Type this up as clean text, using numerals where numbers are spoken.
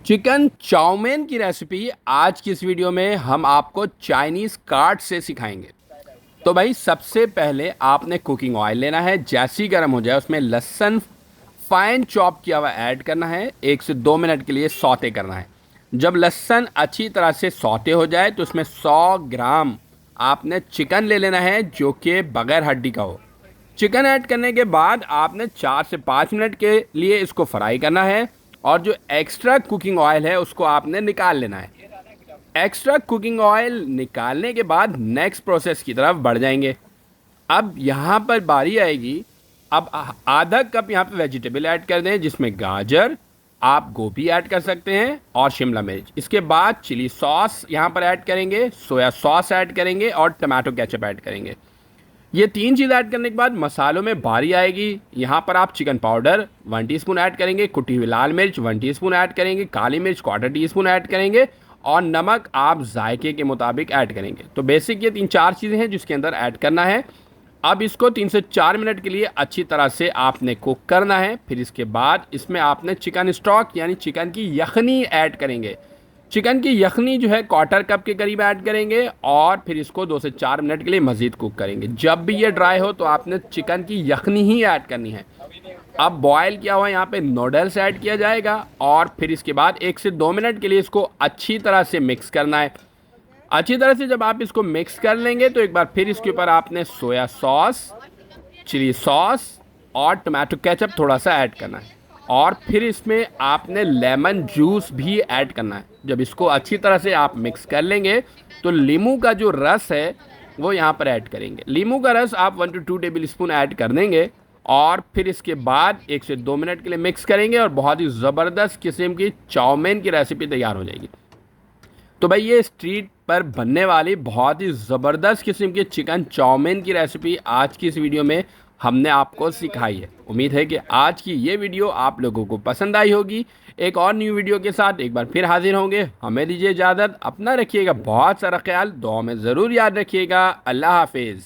Chicken chowmein की recipe आज की इस वीडियो में हम आपको चाइनीज़ कार्ट से सिखाएंगे। तो भाई सबसे पहले आपने कुकिंग ऑयल लेना है। जैसे ही गर्म हो जाए उसमें लहसुन फाइन चॉप किया हुआ ऐड करना है। 1 से 2 मिनट के लिए सौते करना है। जब लहसुन अच्छी तरह से सौते हो जाए तो उसमें 100 ग्राम आपने चिकन ले लेना है जो कि बगैर हड्डी का हो। चिकन ऐड करने के बाद आपने 4 से 5 मिनट के लिए इसको फ्राई करना है और जो एक्स्ट्रा कुकिंग ऑयल है उसको आपने निकाल लेना है। एक्स्ट्रा कुकिंग ऑयल निकालने के बाद नेक्स्ट प्रोसेस की तरफ बढ़ जाएंगे। अब यहाँ पर बारी आएगी। अब आधा कप यहाँ पे वेजिटेबल ऐड कर दें जिसमें गाजर, आप गोभी ऐड कर सकते हैं और शिमला मिर्च। इसके बाद चिली सॉस यहाँ पर ऐड करेंगे, सोया सॉस ऐड करेंगे और टमाटो केचप ऐड करेंगे। ये तीन चीज़ ऐड करने के बाद मसालों में बारी आएगी। यहाँ पर आप चिकन पाउडर 1 टीस्पून ऐड करेंगे, कुटी हुई लाल मिर्च 1 टीस्पून ऐड करेंगे, काली मिर्च 1/4 टीस्पून ऐड करेंगे और नमक आप जायके के मुताबिक ऐड करेंगे। तो बेसिक ये 3-4 चीज़ें हैं जिसके अंदर ऐड करना है। अब इसको 3 से 4 मिनट के लिए अच्छी तरह से आपने कुक करना है। फिर इसके बाद इसमें आपने चिकन स्टॉक यानी चिकन की यखनी ऐड करेंगे। चिकन की यखनी जो है 1/4 कप के करीब ऐड करेंगे और फिर इसको 2 से 4 मिनट के लिए मज़ीद कुक करेंगे। जब भी ये ड्राई हो तो आपने चिकन की यखनी ही ऐड करनी है। अब बॉयल किया हुआ यहाँ पे नूडल्स ऐड किया जाएगा और फिर इसके बाद 1 से 2 मिनट के लिए इसको अच्छी तरह से मिक्स करना है। अच्छी तरह से जब आप इसको मिक्स कर लेंगे तो एक बार फिर इसके ऊपर आपने सोया सॉस, चिली सॉस और टमाटो केचप थोड़ा सा ऐड करना है और फिर इसमें आपने लेमन जूस भी ऐड करना है। जब इसको अच्छी तरह से आप मिक्स कर लेंगे तो नींबू का जो रस है वो यहाँ पर ऐड करेंगे। नींबू का रस आप 1 से 2 टेबल स्पून ऐड कर देंगे और फिर इसके बाद 1 से 2 मिनट के लिए मिक्स करेंगे और बहुत ही ज़बरदस्त किस्म की चाउमीन की रेसिपी तैयार हो जाएगी। तो भाई ये स्ट्रीट पर बनने वाली बहुत ही ज़बरदस्त किस्म की चिकन चाउमीन की रेसिपी आज की इस वीडियो में हमने आपको सिखाई है। उम्मीद है कि आज की ये वीडियो आप लोगों को पसंद आई होगी। एक और न्यू वीडियो के साथ एक बार फिर हाजिर होंगे। हमें दीजिए इजाज़त। अपना रखिएगा बहुत सारा ख्याल, दुआ में ज़रूर याद रखिएगा। अल्लाह हाफिज़।